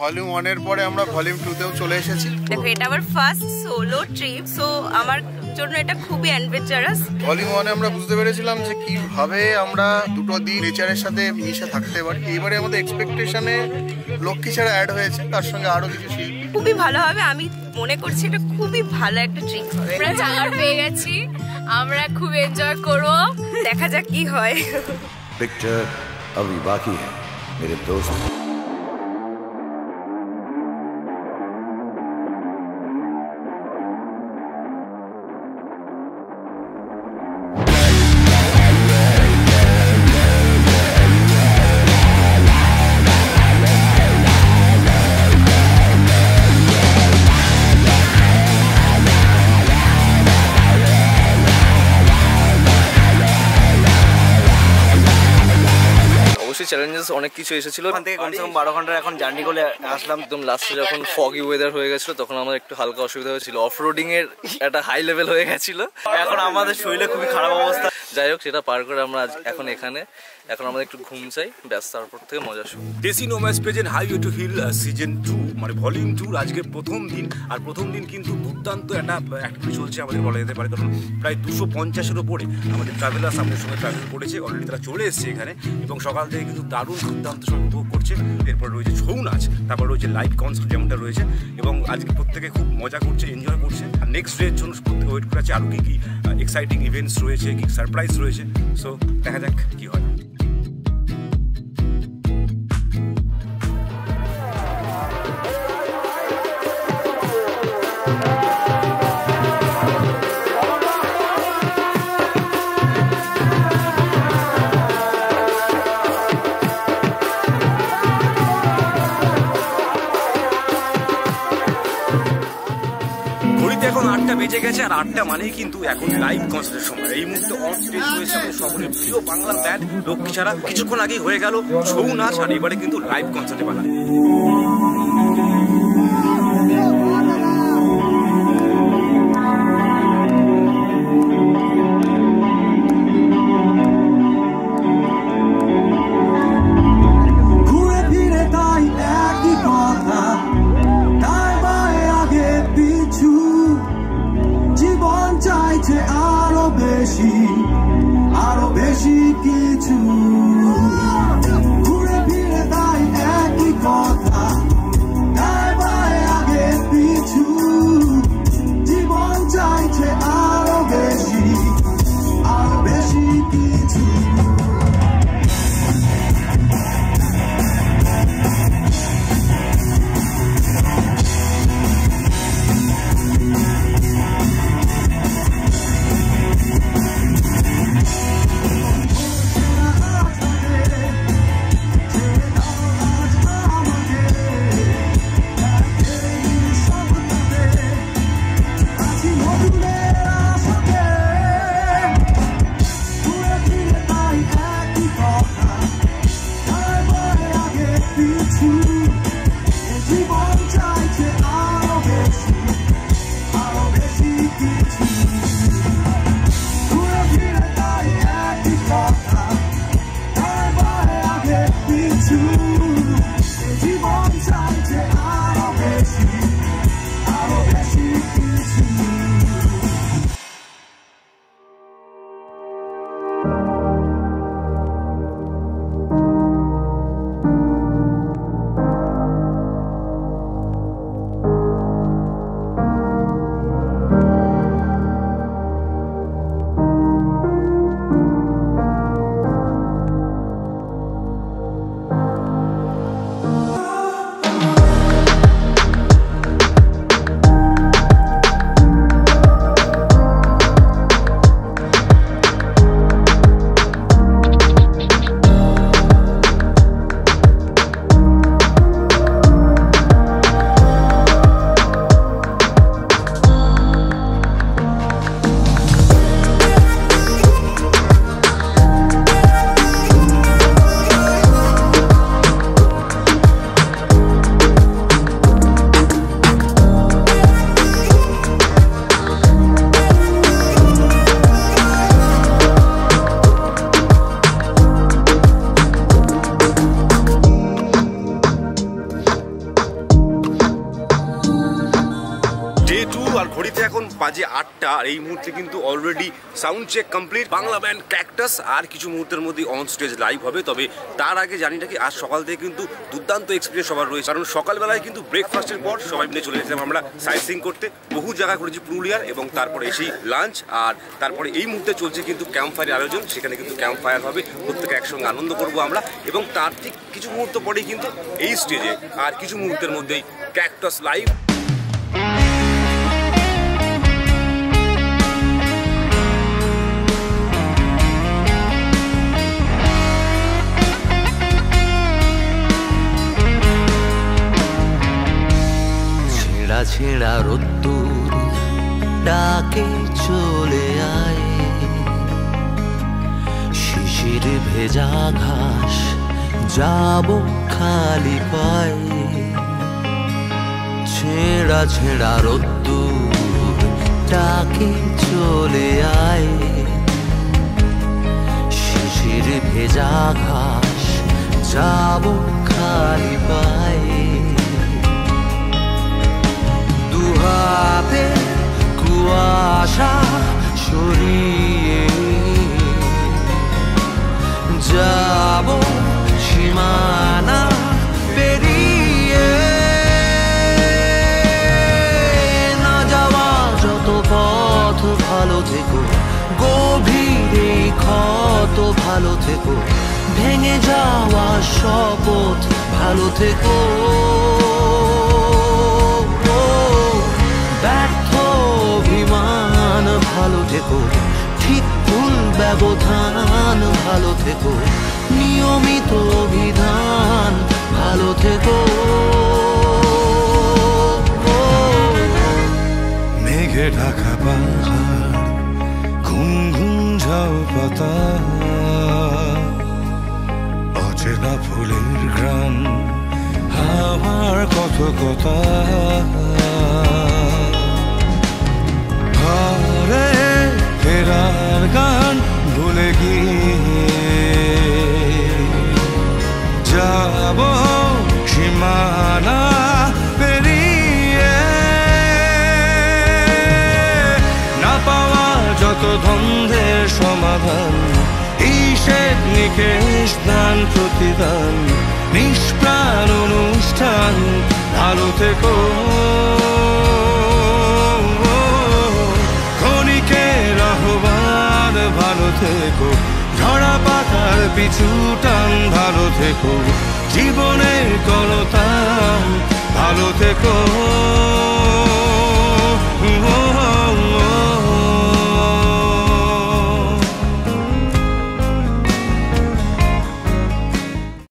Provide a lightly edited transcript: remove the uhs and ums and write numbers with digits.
Volume 1 এর পরে আমরা ভলিউম 2 তেও চলে এসেছি। দেখো এটা আমার ফার্স্ট সোলো ট্রিপ, সো আমার জন্য এটা খুবই অ্যাডভেঞ্চারাস। ভলিউম 1 এ আমরা বুঝতে পেরেছিলাম যে কিভাবে আমরা দুটো দিন নেচারের সাথে মিশে থাকতে পারি। এবারে আমাদের এক্সপেকটেশনে লক্ষ্মী ছাড়া অ্যাড হয়েছে, তার সঙ্গে আরো কিছু শিল্পী। খুবই ভালো হবে, আমি মনে করছি এটা খুবই ভালো একটা ট্রিপ হবে। আমরা জায়গা পেয়ে গেছি, আমরা খুব এনজয় করব, দেখা যাক কি হয়। पिक्चर अभी बाकी है मेरे दोस्त। চ্যালেঞ্জেস অনেক কিছু এসেছিল। ওখান থেকে কমসে কম 12 ঘন্টার এখন জার্নি করে আসলাম। একদম লাস্টে যখন ফগি ওয়েদার হয়ে গেছিল তখন আমার একটু হালকা অসুবিধা হয়েছিল, অফ রোডিং এর একটা হাই লেভেল হয়ে গেছিল। এখন আমাদের শরীরে খুবই খারাপ অবস্থা। যাই হোক, সেটা পার করে আমরা এখন এখানে, এখন আমাদের একটু ঘুম চাই, ব্যস্ত তারপর থেকে মজা শুরু। Deshi nomads present highway to hill season 2 মানে ভলিউম 2 আজকে প্রথম দিন। আর প্রথম দিন কিন্তু দুর্দান্ত একটা অ্যাক্টিভিটি চলছে আমাদের বলা যেতে পারে, কারণ প্রায় 250-এর ওপরে আমাদের ট্রাভেলার্স আমাদের সঙ্গে ট্রাভেল করেছে, অলরেডি তারা চলে এসেছে এখানে এবং সকাল থেকে কিন্তু দারুণ দুর্দান্ত সব উপভোগ করছে। এরপর রয়েছে ছৌ নাচ, তারপর রয়েছে লাইভ কনসার্ট যেমনটা রয়েছে, এবং আজকে প্রত্যেকে খুব মজা করছে, এনজয় করছে। আর নেক্সট ডের জন্য প্রত্যেকে ওয়েট করে আছে আরও কী কী এক্সাইটিং ইভেন্টস রয়েছে, কী সারপ্রাইজ রয়েছে। সো দেখা যাক কী হয়। এখন 8টা বেজে গেছে, আর 8টা মানেই কিন্তু এখন লাইভ কনসার্টের সময়। এই মুহূর্তে অন স্টেজ রয়েছে আমাদের সকলের প্রিয় বাংলা ব্যান্ড লক্ষ্মী ছাড়া। কিছুক্ষণ আগেই হয়ে গেল ছৌ নাচ, আর এবারে কিন্তু লাইভ কনসার্টে বানায়। আরো বেশি কিছু ঘুরে ফিরে তাই একই কথা। আর ঘড়িতে এখন বাজে 8টা, আর এই মুহূর্তে কিন্তু already sound check complete. Bangla band Cactus আর কিছু মুহূর্তের মধ্যে অন স্টেজ লাইভ হবে। তবে তার আগে জানিটা কি, আজ সকাল থেকে কিন্তু দুর্দান্ত এক্সপিরিয়েন্স সবার রয়েছে, কারণ সকালবেলায় কিন্তু ব্রেকফাস্টের পর সবাই মিলে চলে গেছিলাম আমরা সাইট সিইং করতে। বহু জায়গা করেছি পুরুলিয়ার, এবং তারপরে এসেই লাঞ্চ, আর তারপরে এই মুহূর্তে চলছে কিন্তু ক্যাম্প ফায়ার আয়োজন। সেখানে কিন্তু ক্যাম্প ফায়ার হবে, প্রত্যেকে একসঙ্গে আনন্দ করবো আমরা। এবং তার ঠিক কিছু মুহূর্ত পরেই কিন্তু এই স্টেজে আর কিছু মুহূর্তের মধ্যেই ক্যাকটাস লাইভ। ছেঁড়া ছেঁড়া রোদ্দুর ডাকে চলে আয়, শিশির ভেজা ঘাস যাব খালি পায়ে। ছেঁড়া ছেঁড়া রোদ্দুর ডাকে চলে আয়, শিশির ভেজা ঘাস যাব খালি পায়ে। দুহাতে কুয়াশা সরিয়ে যাব সীমানা পেরিয়ে। না যাওয়া যত পথ ভালো থেকো, গভীরে ক্ষত ভালো থেকো, ভেঙে যাওয়া শপথ ভালো থেকো। ব্যর্থ অভিমান ভালো থেকো, ঠিক ভুল ব্যবধান ভালো থেকো, নিয়মিত অভিধান ভালো থেকো। মেঘে ঢাকা পাহাড়, ঘুম ঘুম ঝাউ পাতা, অচেনা ফুলের ঘ্রাণ, হাওয়ার কত কথা। ঘরে ফেরার গান ভুলে গিয়ে যাব সীমানা পেরিয়ে। না পাওয়া যত দ্বন্দ্বের সমাধান, হিসেব নিকেশ দান প্রতিদান, নিষ্প্রাণ অনুষ্ঠান ভালো থেকো। ক্ষণিকের আহ্বান ভালো থেকো, ঝরা পাতার পিছু টান ভালো থেকো, জীবনের কলতান